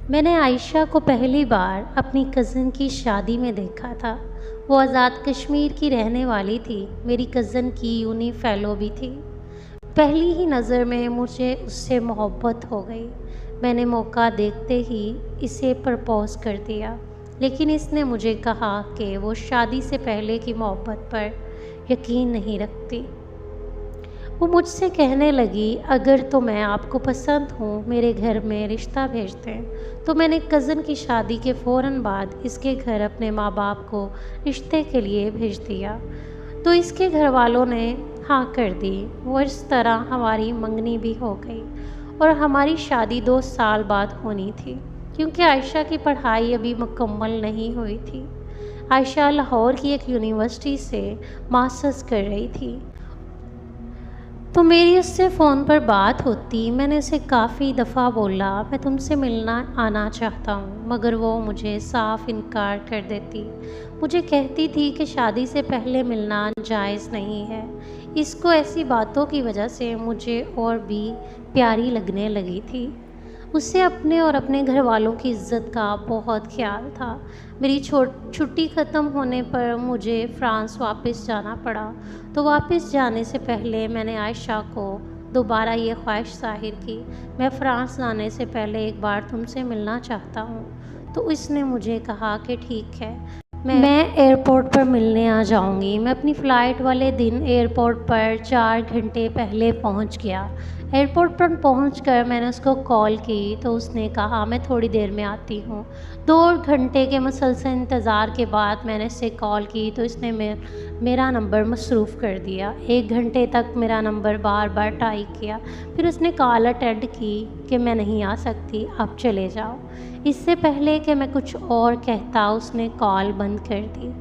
मैंने आयशा को पहली बार अपनी कज़न की शादी में देखा था। वो आज़ाद कश्मीर की रहने वाली थी। मेरी कज़न की यूनी फ़ेलो भी थी। पहली ही नज़र में मुझे उससे मोहब्बत हो गई। मैंने मौका देखते ही इसे प्रपोज़ कर दिया, लेकिन इसने मुझे कहा कि वो शादी से पहले की मोहब्बत पर यकीन नहीं रखती। वो मुझसे कहने लगी, अगर तो मैं आपको पसंद हूँ, मेरे घर में रिश्ता भेज दें। तो मैंने कज़न की शादी के फ़ौरन बाद इसके घर अपने माँ बाप को रिश्ते के लिए भेज दिया, तो इसके घर वालों ने हाँ कर दी। वो इस तरह हमारी मंगनी भी हो गई और हमारी शादी 2 साल बाद होनी थी, क्योंकि आयशा की पढ़ाई अभी मुकम्मल नहीं हुई थी। आयशा लाहौर की एक यूनिवर्सिटी से मास्टर्स कर रही थी। तो मेरी उससे फ़ोन पर बात होती। मैंने उसे काफ़ी दफ़ा बोला, मैं तुमसे मिलना आना चाहता हूँ, मगर वो मुझे साफ इनकार कर देती। मुझे कहती थी कि शादी से पहले मिलना जायज़ नहीं है। इसको ऐसी बातों की वजह से मुझे और भी प्यारी लगने लगी थी। उसे अपने और अपने घर वालों की इज़्ज़त का बहुत ख्याल था। मेरी छुट्टी ख़त्म होने पर मुझे फ़्रांस वापस जाना पड़ा। तो वापस जाने से पहले मैंने आयशा को दोबारा ये ख्वाहिश ज़ाहिर की, मैं फ़्रांस जाने से पहले एक बार तुमसे मिलना चाहता हूँ। तो इसने मुझे कहा कि ठीक है, मैं एयरपोर्ट पर मिलने आ जाऊंगी। मैं अपनी फ़्लाइट वाले दिन एयरपोर्ट पर 4 घंटे पहले पहुंच गया। एयरपोर्ट पर पहुंचकर मैंने उसको कॉल की तो उसने कहा, मैं थोड़ी देर में आती हूँ। 2 घंटे के मुसलसल इंतज़ार के बाद मैंने इसे कॉल की तो इसने मेरा नंबर मसरूफ़ कर दिया। 1 घंटे तक मेरा नंबर बार बार ट्राई किया। फिर उसने कॉल अटेंड की कि मैं नहीं आ सकती, आप चले जाओ। इससे पहले कि मैं कुछ और कहता उसने कॉल बंद कर दी।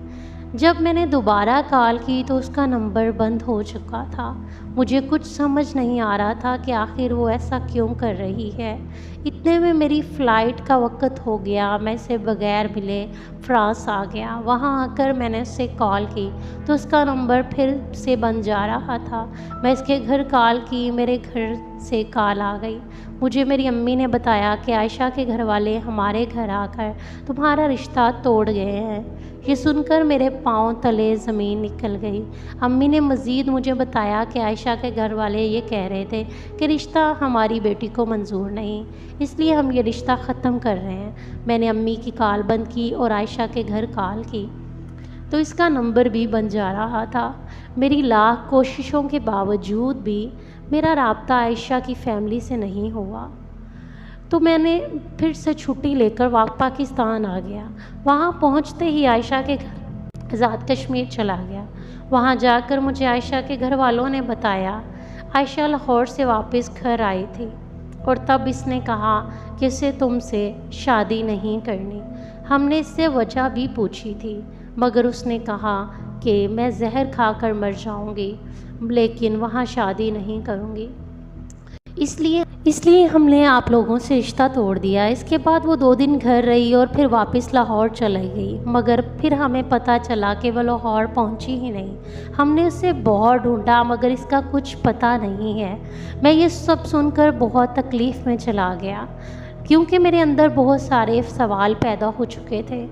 जब मैंने दोबारा कॉल की तो उसका नंबर बंद हो चुका था। मुझे कुछ समझ नहीं आ रहा था कि आखिर वो ऐसा क्यों कर रही है। इतने में मेरी फ़्लाइट का वक्त हो गया। मैं इसे बग़ैर मिले फ्रांस आ गया। वहाँ आकर मैंने उससे कॉल की तो उसका नंबर फिर से बंद जा रहा था। मैं इसके घर कॉल की, मेरे घर से कॉल आ गई। मुझे मेरी अम्मी ने बताया कि आयशा के घर वाले हमारे घर आकर तुम्हारा रिश्ता तोड़ गए हैं। ये सुनकर मेरे पाँव तले ज़मीन निकल गई। अम्मी ने मज़ीद मुझे बताया कि आयशा के घर वाले ये कह रहे थे कि रिश्ता हमारी बेटी को मंजूर नहीं, इसलिए हम ये रिश्ता ख़त्म कर रहे हैं। मैंने अम्मी की कॉल बंद की और आयशा के घर कॉल की तो इसका नंबर भी बंद जा रहा था। मेरी लाख कोशिशों के बावजूद भी मेरा राब्ता आयशा की फ़ैमिली से नहीं हुआ। तो मैंने फिर से छुट्टी लेकर पाकिस्तान आ गया। वहाँ पहुँचते ही आयशा के घर आज़ाद कश्मीर चला गया। वहाँ जाकर मुझे आयशा के घर वालों ने बताया आयशा लाहौर से वापस घर आई थी और तब इसने कहा कि इसे तुमसे शादी नहीं करनी। हमने इससे वजह भी पूछी थी, मगर उसने कहा कि मैं जहर खाकर मर जाऊंगी, लेकिन वहाँ शादी नहीं करूंगी। इसलिए हमने आप लोगों से रिश्ता तोड़ दिया। इसके बाद वो 2 दिन घर रही और फिर वापस लाहौर चली गई, मगर फिर हमें पता चला कि वो लाहौर पहुंची ही नहीं। हमने उसे बहुत ढूंढा मगर इसका कुछ पता नहीं है। मैं ये सब सुनकर बहुत तकलीफ़ में चला गया, क्योंकि मेरे अंदर बहुत सारे सवाल पैदा हो चुके थे।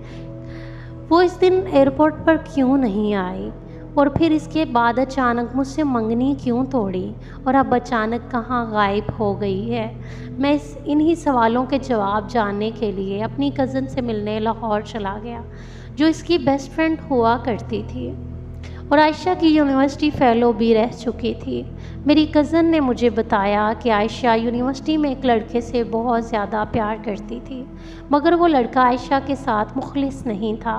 वो इस दिन एयरपोर्ट पर क्यों नहीं आई, और फिर इसके बाद अचानक मुझसे मंगनी क्यों तोड़ी, और अब अचानक कहाँ गायब हो गई है। मैं इन्हीं सवालों के जवाब जानने के लिए अपनी कज़न से मिलने लाहौर चला गया, जो इसकी बेस्ट फ्रेंड हुआ करती थी और आयशा की यूनिवर्सिटी फ़ेलो भी रह चुकी थी। मेरी कज़न ने मुझे बताया कि आयशा यूनिवर्सिटी में एक लड़के से बहुत ज़्यादा प्यार करती थी, मगर वो लड़का आयशा के साथ मुखलिस नहीं था।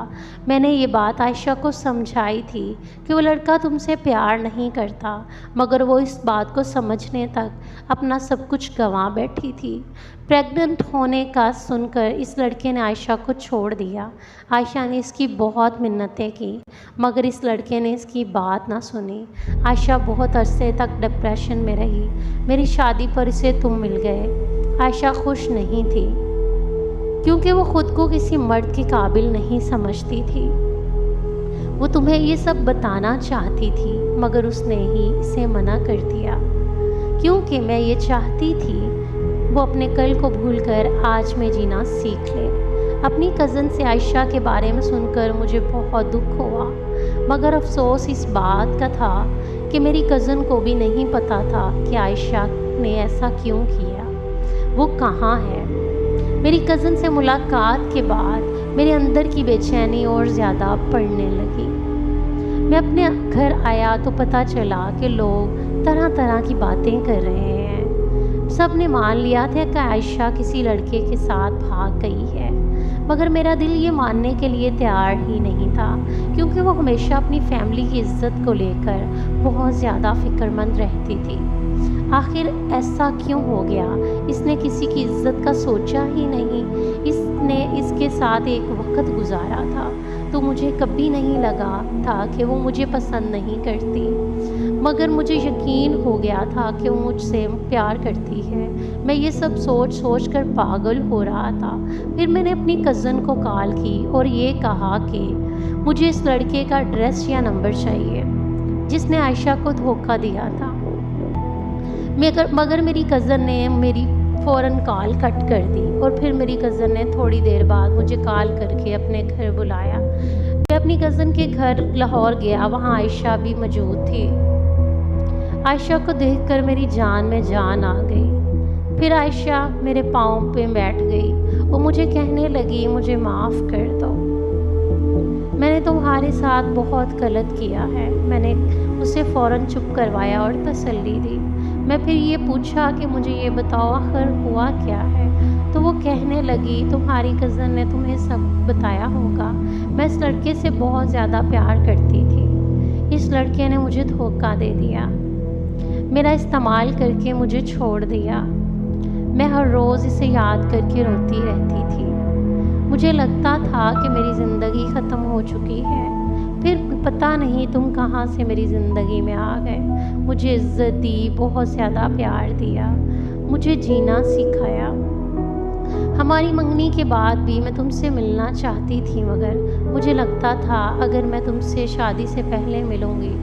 मैंने ये बात आयशा को समझाई थी कि वो लड़का तुमसे प्यार नहीं करता, मगर वो इस बात को समझने तक अपना सब कुछ गंवा बैठी थी। प्रेग्नेंट होने का सुनकर इस लड़के ने आयशा को छोड़ दिया। आयशा ने इसकी बहुत मिन्नतें की, मगर इस लड़के ने इसकी बात ना सुनी। आयशा बहुत अरसे तक डिप्रेशन में रही। मेरी शादी पर इसे तुम मिल गए। आयशा खुश नहीं थी, क्योंकि वो खुद को किसी मर्द के काबिल नहीं समझती थी। वो तुम्हें ये सब बताना चाहती थी, मगर उसने ही इसे मना कर दिया, क्योंकि मैं ये चाहती थी वो अपने कल को भूलकर आज में जीना सीख ले। अपनी कज़न से आयशा के बारे में सुनकर मुझे बहुत दुख हुआ, मगर अफसोस इस बात का था कि मेरी कज़न को भी नहीं पता था कि आयशा ने ऐसा क्यों किया, वो कहाँ है। मेरी कज़न से मुलाकात के बाद मेरे अंदर की बेचैनी और ज़्यादा बढ़ने लगी। मैं अपने घर आया तो पता चला कि लोग तरह तरह की बातें कर रहे हैं। सब ने मान लिया था कि आयशा किसी लड़के के साथ भाग गई है, मगर मेरा दिल ये मानने के लिए तैयार ही नहीं था, क्योंकि वो हमेशा अपनी फैमिली की इज्जत को लेकर बहुत ज़्यादा फ़िक्रमंद रहती थी। आखिर ऐसा क्यों हो गया? इसने किसी की इज्जत का सोचा ही नहीं। इसने इसके साथ एक वक्त गुजारा था तो मुझे कभी नहीं लगा था कि वो मुझे पसंद नहीं करती, मगर मुझे यकीन हो गया था कि वो मुझसे प्यार करती है। मैं ये सब सोच सोच कर पागल हो रहा था। फिर मैंने अपनी कज़न को कॉल की और ये कहा कि मुझे इस लड़के का एड्रेस या नंबर चाहिए जिसने आयशा को धोखा दिया था। मगर मेरी कज़न ने मेरी फ़ौरन कॉल कट कर दी और फिर मेरी कज़न ने थोड़ी देर बाद मुझे कॉल करके अपने घर बुलाया। मैं अपनी कज़न के घर लाहौर गया, वहाँ आयशा भी मौजूद थी। आयशा को देखकर मेरी जान में जान आ गई। फिर आयशा मेरे पाँव पे बैठ गई और मुझे कहने लगी, मुझे माफ़ कर दो, मैंने तुम्हारे साथ बहुत गलत किया है। मैंने उसे फ़ौरन चुप करवाया और तसल्ली दी। मैं फिर ये पूछा कि मुझे ये बताओ आखिर हुआ क्या है, तो वो कहने लगी, तुम्हारी कज़न ने तुम्हें सब बताया होगा। मैं इस लड़के से बहुत ज़्यादा प्यार करती थी। इस लड़के ने मुझे धोखा दे दिया, मेरा इस्तेमाल करके मुझे छोड़ दिया। मैं हर रोज़ इसे याद करके रोती रहती थी। मुझे लगता था कि मेरी ज़िंदगी ख़त्म हो चुकी है। फिर पता नहीं तुम कहाँ से मेरी ज़िंदगी में आ गए। मुझे इज़्ज़त दी, बहुत ज़्यादा प्यार दिया, मुझे जीना सिखाया। हमारी मंगनी के बाद भी मैं तुमसे मिलना चाहती थी, मगर मुझे लगता था अगर मैं तुमसे शादी से पहले मिलूँगी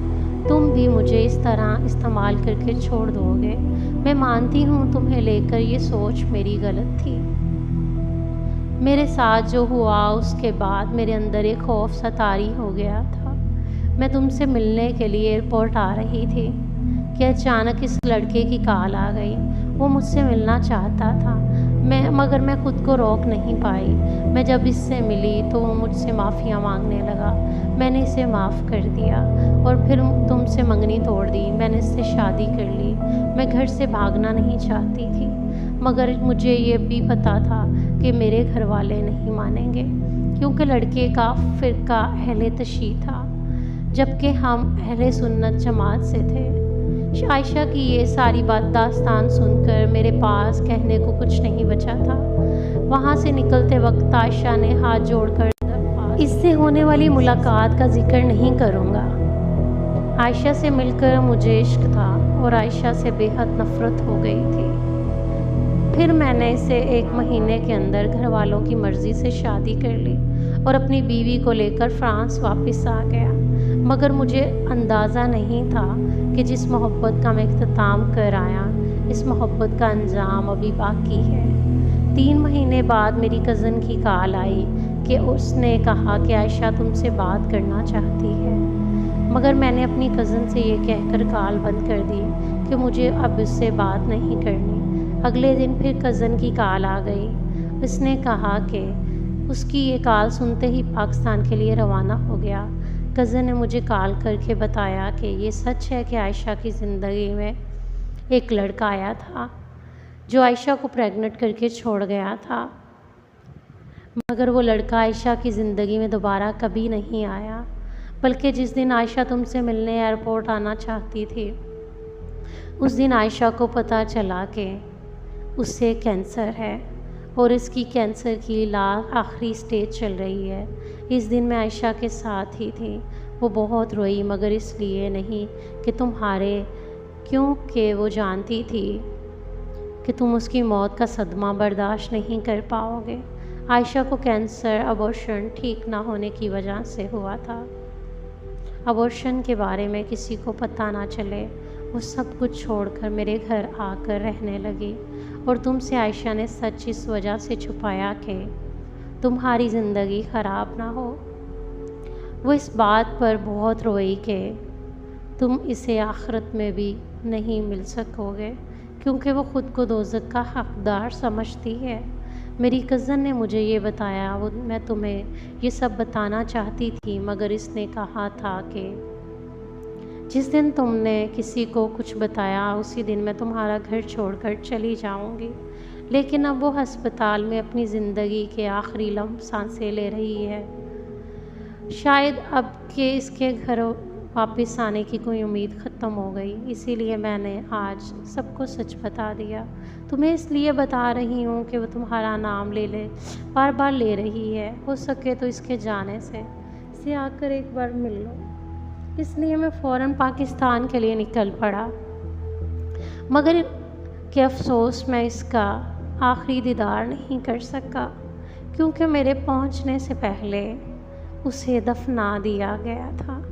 तुम भी मुझे इस तरह इस्तेमाल करके छोड़ दोगे। मैं मानती हूँ तुम्हें लेकर ये सोच मेरी गलत थी। मेरे साथ जो हुआ उसके बाद मेरे अंदर एक खौफ सा तारी हो गया था। मैं तुमसे मिलने के लिए एयरपोर्ट आ रही थी कि अचानक इस लड़के की कॉल आ गई। वो मुझसे मिलना चाहता था, मगर मैं खुद को रोक नहीं पाई। मैं जब इससे मिली तो वो मुझसे माफ़िया मांगने लगा। मैंने इसे माफ़ कर दिया और फिर तुमसे मंगनी तोड़ दी। मैंने इससे शादी कर ली। मैं घर से भागना नहीं चाहती थी, मगर मुझे ये भी पता था कि मेरे घर वाले नहीं मानेंगे, क्योंकि लड़के का फ़िरका अहले तशी था, जबकि हम अहले सुन्नत जमात से थे। आयशा की ये सारी बात दास्तान सुनकर मेरे पास कहने को कुछ नहीं बचा था। वहाँ से निकलते वक्त आयशा ने हाथ जोड़कर, इससे होने वाली मुलाकात का जिक्र नहीं करूँगा। आयशा से मिलकर मुझे इश्क था और आयशा से बेहद नफ़रत हो गई थी। फिर मैंने इसे 1 महीने के अंदर घर वालों की मर्ज़ी से शादी कर ली और अपनी बीवी को लेकर फ्रांस वापस आ गया। मगर मुझे अंदाज़ा नहीं था कि जिस मोहब्बत का मैं इख्तिताम कर आया, इस मोहब्बत का अंजाम अभी बाकी है। 3 महीने बाद मेरी कज़न की कॉल आई कि उसने कहा कि आयशा तुमसे बात करना चाहती है, मगर मैंने अपनी कज़न से ये कहकर कॉल बंद कर दी कि मुझे अब उससे बात नहीं करनी। अगले दिन फिर कज़न की कॉल आ गई। उसने कहा कि उसकी ये कॉल सुनते ही पाकिस्तान के लिए रवाना हो गया। कज़न ने मुझे कॉल करके बताया कि ये सच है कि आयशा की ज़िंदगी में एक लड़का आया था जो आयशा को प्रेग्नेंट करके छोड़ गया था, मगर वो लड़का आयशा की ज़िंदगी में दोबारा कभी नहीं आया। बल्कि जिस दिन आयशा तुमसे मिलने एयरपोर्ट आना चाहती थी, उस दिन आयशा को पता चला कि उससे कैंसर है और इसकी कैंसर की आखिरी स्टेज चल रही है। इस दिन मैं आयशा के साथ ही थी। वो बहुत रोई, मगर इसलिए नहीं कि क्योंकि वो जानती थी कि तुम उसकी मौत का सदमा बर्दाश्त नहीं कर पाओगे। आयशा को कैंसर अबॉर्शन ठीक ना होने की वजह से हुआ था। अबॉर्शन के बारे में किसी को पता ना चले, वो सब कुछ छोड़कर मेरे घर आकर रहने लगी और तुमसे आयशा ने सच इस वजह से छुपाया कि तुम्हारी ज़िंदगी ख़राब ना हो। वो इस बात पर बहुत रोई कि तुम इसे आखिरत में भी नहीं मिल सकोगे, क्योंकि वो ख़ुद को दोज़ख का हक़दार समझती है। मेरी कज़न ने मुझे ये बताया, वो मैं तुम्हें ये सब बताना चाहती थी, मगर इसने कहा था कि जिस दिन तुमने किसी को कुछ बताया उसी दिन मैं तुम्हारा घर छोड़कर चली जाऊंगी। लेकिन अब वो अस्पताल में अपनी ज़िंदगी के आखिरी लम्हे सांसें ले रही है। शायद अब के इसके घर वापस आने की कोई उम्मीद ख़त्म हो गई, इसीलिए मैंने आज सबको सच बता दिया। तुम्हें इसलिए बता रही हूँ कि वो तुम्हारा नाम बार बार ले रही है। हो सके तो इसके जाने से इसे आकर एक बार मिल लो। इसलिए मैं फ़ौरन पाकिस्तान के लिए निकल पड़ा, मगर के अफ़सोस मैं इसका आखिरी दीदार नहीं कर सका, क्योंकि मेरे पहुंचने से पहले उसे दफना दिया गया था।